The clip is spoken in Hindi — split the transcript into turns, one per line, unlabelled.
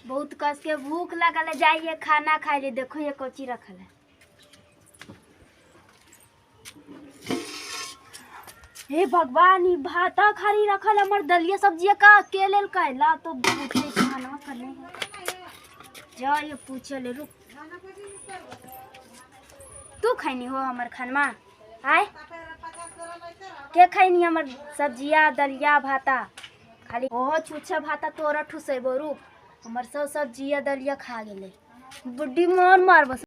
बहुत कस के भूख लगल है, जाइए खाना खाए ले। देखो ये कोची रखल है। हे भगवान, ई भाता खाली रखल हमर दलिया सब्जिया का के लेल कहला तो पूछे खाना करने है। जा ये पूछे ले, रुक। तू खैनी हो हमर खानमा? आय के खैनी हमर सब्जिया दलिया भाता? खाली ओहो छुच्छा भाता तोरा ठुसेबो। रुक, हमर सब सब्जिया दलिया खा गेले। बुड्ढी मार मार बस।